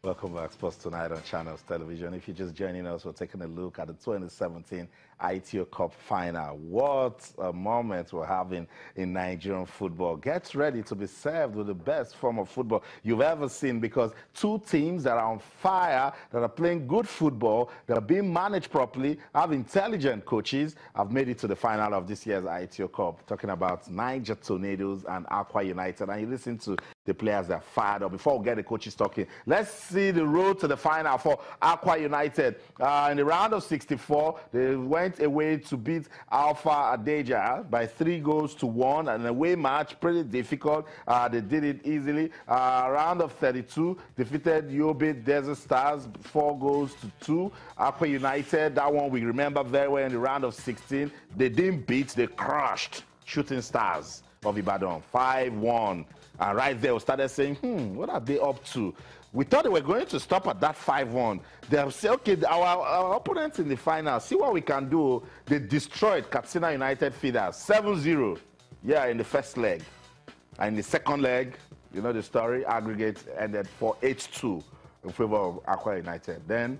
Welcome back, Sports Tonight on Channels Television. If you're just joining us, we're taking a look at the 2017 AITEO Cup final. What a moment we're having in Nigerian football. Get ready to be served with the best form of football you've ever seen, because two teams that are on fire, that are playing good football, that are being managed properly, have intelligent coaches, have made it to the final of this year's AITEO Cup. Talking about Niger Tornadoes and Aqua United. And you listen to the players that are fired up. Before we get the coaches talking, let's see the road to the final for Aqua United. In the round of 64, they went away to beat Alpha Adeja by 3-1, an away match, pretty difficult. They did it easily. Round of 32, defeated Yobe Desert Stars 4-2. Aqua United, that one we remember very well. In the round of 16, they didn't beat, they crushed Shooting Stars of Ibadan 5-1. And right there, we started saying, what are they up to? We thought they were going to stop at that 5-1. They have said, okay, our opponents in the final, see what we can do. They destroyed Katsina United Feeders 7-0, in the first leg. And in the second leg, you know the story, aggregate ended for 8-2 in favor of Aqua United. Then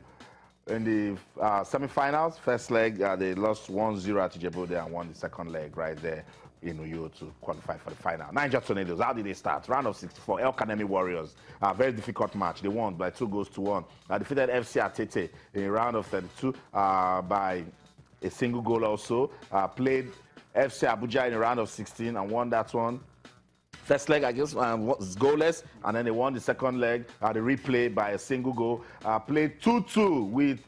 in the semifinals, first leg, they lost 1-0 at Ijebuode and won the second leg right there in Uyo to qualify for the final. Niger Tornadoes, how did they start? Round of 64, El Kanemi Warriors. Very difficult match. They won by 2-1. Defeated FC AITEO in round of 32 by a single goal also. Played FC Abuja in the round of 16 and won that one. First leg, I guess, was goalless, and then they won the second leg, the replay by a single goal. Played 2-2 with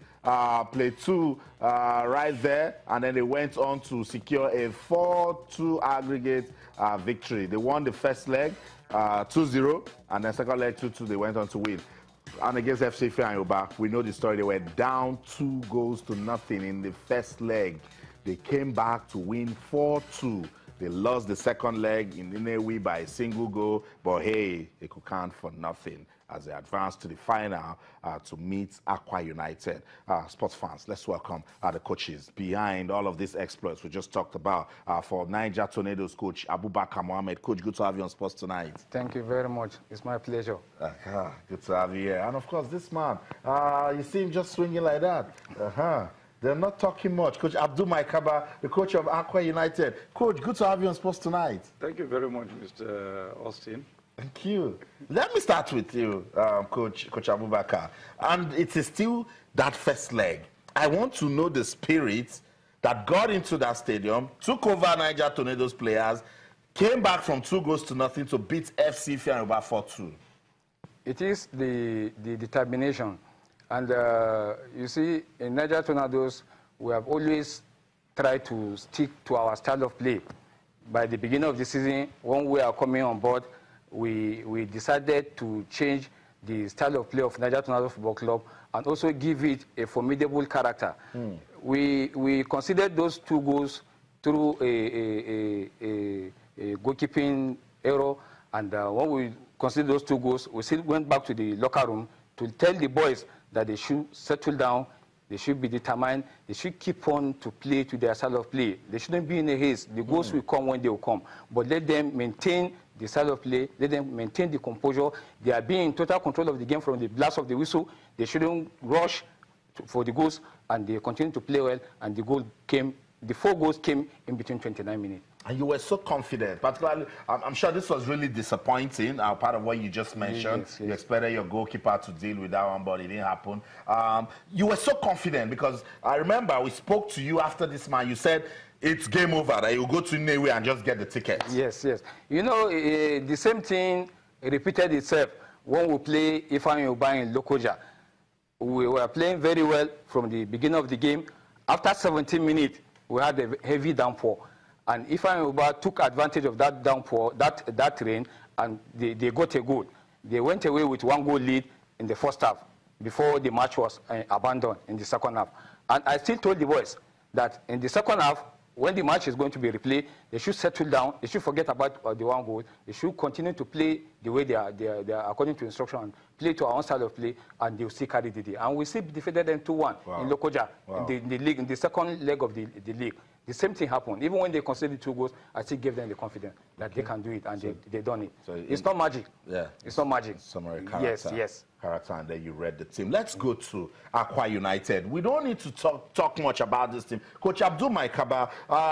Play 2 right there, and then they went on to secure a 4-2 aggregate victory. They won the first leg 2-0, and then second leg 2-2. They went on to win. And against FC Ifeanyoba, we know the story. They were down 2-0 in the first leg. They came back to win 4-2. They lost the second leg in Inewi by a single goal, but hey, they could count for nothing as they advanced to the final to meet Aqua United. Sports fans, let's welcome the coaches behind all of these exploits we just talked about. For Niger Tornadoes coach Abubakar Mohammed. Coach, good to have you on Sports Tonight. Thank you very much. It's my pleasure. Good to have you here. And of course, this man, you see him just swinging like that. They're not talking much. Coach Abdul Maikaba, the coach of Aqua United. Coach, good to have you on Sports Tonight. Thank you very much, Mr. Austin. Thank you. Let me start with you, Coach Abubakar. And it is still that first leg. I want to know the spirit that got into that stadium, took over Niger Tornadoes players, came back from 2-0 to beat FC Ifeanyoba 4-2. It is the determination. And you see, in Niger Tornadoes, we have always tried to stick to our style of play. By the beginning of the season, when we are coming on board, we decided to change the style of play of Niger Tornadoes Football Club and also give it a formidable character. We considered those 2 goals through a goalkeeping error, and when we considered those 2 goals, we still went back to the locker room to tell the boys that they should settle down, they should be determined, they should keep on to play to their style of play. They shouldn't be in a haste. The goals will come when they will come. But let them maintain the style of play, let them maintain the composure. They are being in total control of the game from the blast of the whistle. They shouldn't rush for the goals, and they continue to play well, and the 4 goals came in between 29 minutes. And you were so confident, particularly, I'm sure this was really disappointing, part of what you just mentioned. Yes. You expected your goalkeeper to deal with that one, but it didn't happen. You were so confident because I remember we spoke to you after this match. You said it's game over, that you go to Inewi and just get the ticket. Yes. You know, the same thing repeated itself when we play Ifeanyoba in Lokoja. We were playing very well from the beginning of the game. After 17 minutes, we had a heavy downpour. And Ifeanyoba took advantage of that downpour, that rain, and they got a goal. They went away with 1-goal lead in the first half before the match was abandoned in the second half. And I still told the boys that in the second half, when the match is going to be replayed, they should settle down. They should forget about the 1 goal. They should continue to play the way they are according to instruction, play to our own style of play, and they will still carry the day. And we still defeated them 2-1 in Lokoja in the league, in the second leg of the league. The same thing happened. Even when they conceded 2 goals, I still gave them the confidence that they can do it, and they done it. So it's not magic. Yeah. It's not magic. Summary character. Yes. Character, and then you read the team. Let's go to Akwa United. We don't need to talk much about this team. Coach Abdul Maikaba,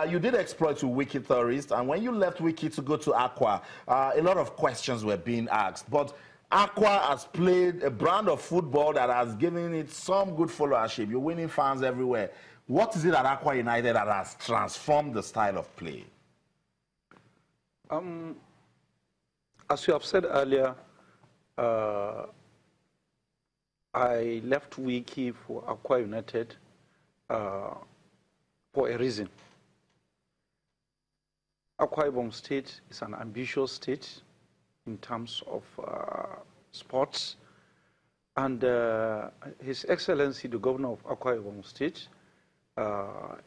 you did exploit to Wiki Tourist, and when you left Wiki to go to Akwa, a lot of questions were being asked. But Akwa has played a brand of football that has given it some good followership. You're winning fans everywhere. What is it at Akwa United that has transformed the style of play? As you have said earlier, I left Wiki for Akwa United for a reason. Akwa Ibom State is an ambitious state in terms of sports. And His Excellency, the Governor of Akwa Ibom State,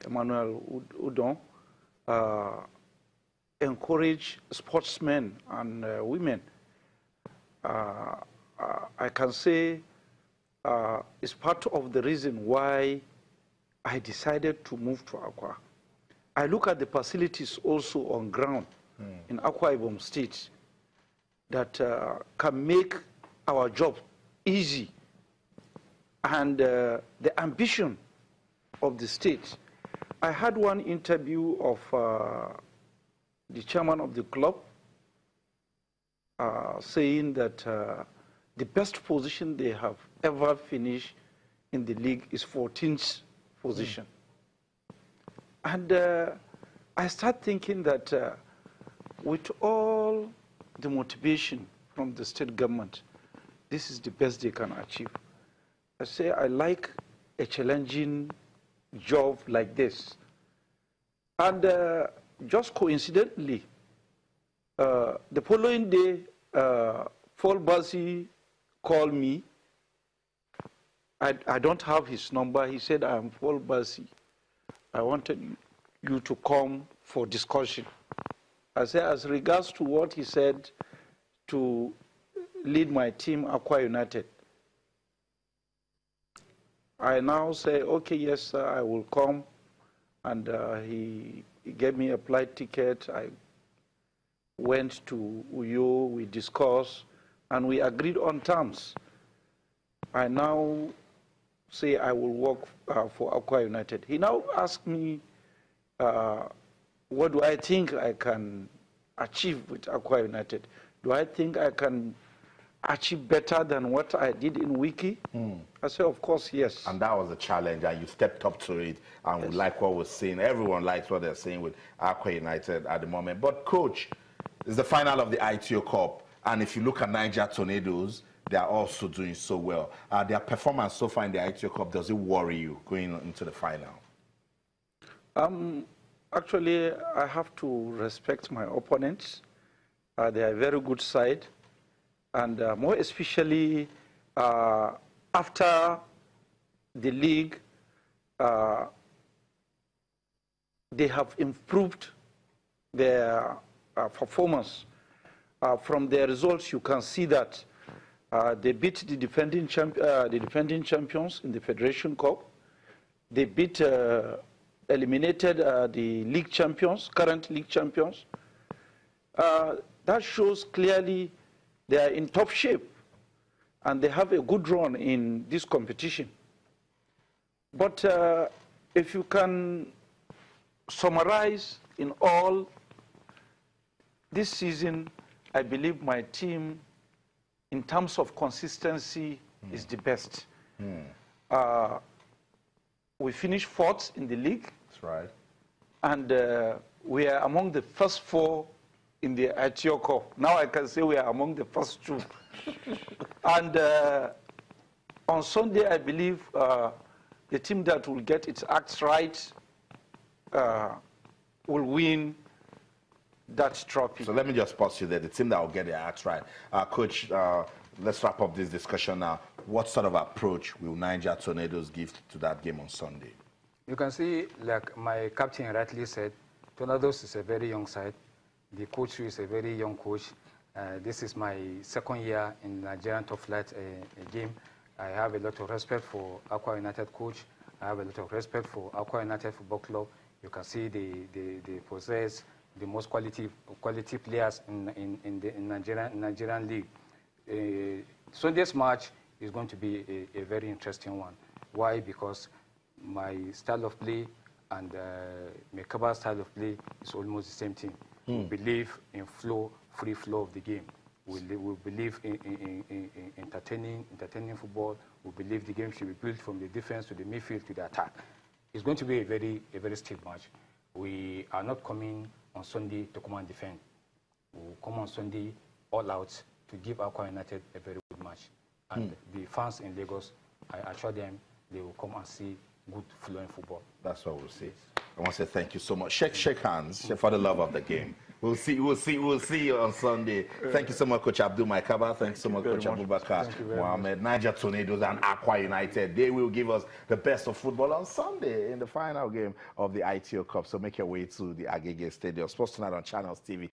Emmanuel Udon, encourage sportsmen and women. I can say it's part of the reason why I decided to move to Akwa. I look at the facilities also on ground in Akwa Ibom State that can make our job easy. And the ambition of the state. I had one interview of the chairman of the club saying that the best position they have ever finished in the league is 14th position. And I start thinking that with all the motivation from the state government, this is the best they can achieve. I say I like a challenging job like this. And just coincidentally, the following day, Paul Bassi called me. I don't have his number. He said, I'm Paul Bassi. I wanted you to come for discussion. I said, as regards to what he said to lead my team, Akwa United, I now say, okay, yes, sir, I will come. And he gave me a flight ticket. I went to Uyo, we discussed, and we agreed on terms. I now say I will work for Akwa United. He now asked me, what do I think I can achieve with Akwa United? Do I think I can achieve better than what I did in Wiki? I said, of course, yes. And that was a challenge, and you stepped up to it, and we like what we're seeing. Everyone likes what they're seeing with Akwa United at the moment. But, Coach, it's the final of the AITEO Cup, and if you look at Niger Tornadoes, they are also doing so well. Their performance so far in the AITEO Cup, does it worry you going into the final? Actually, I have to respect my opponents. They are a very good side. And more especially after the league, they have improved their performance. From their results, you can see that they beat the defending champions in the Federation Cup. They eliminated the league champions, current league champions. That shows clearly they are in top shape, and they have a good run in this competition. But if you can summarize in all, this season, I believe my team, in terms of consistency, is the best. We finished 4th in the league. That's right. And we are among the first 4 in the AITEO Cup. Now I can say we are among the first 2. And on Sunday, I believe the team that will get its acts right will win that trophy. So let me just pause you there. The team that will get their acts right. Coach, let's wrap up this discussion now. What sort of approach will Niger Tornadoes give to that game on Sunday? You can see, like my captain rightly said, Tornadoes is a very young side. The coach is a very young coach. This is my 2nd year in Nigerian top flight game. I have a lot of respect for Akwa United coach. I have a lot of respect for Akwa United Football Club. You can see they possess the most quality players in the Nigerian league. Sunday's match is going to be a very interesting one. Why? Because my style of play and Mekaba's style of play is almost the same thing. We believe in free flow of the game. We believe in entertaining football. We believe the game should be built from the defense to the midfield to the attack. It's going to be a very stiff match. We are not coming on Sunday to come and defend. We will come on Sunday all out to give Akwa United a very good match. And the fans in Lagos, I assure them, they will come and see good flowing football. That's what we'll see. I want to say thank you so much. Shake hands for the love of the game. We'll see you on Sunday. Thank you so much, Coach Abdul Maikaba. Thanks so much, Coach Abubakar Mohammed. Niger Tornadoes and Akwa United. They will give us the best of football on Sunday in the final game of the AITEO Cup. So make your way to the Agege Stadium. Sports Tonight on Channels TV.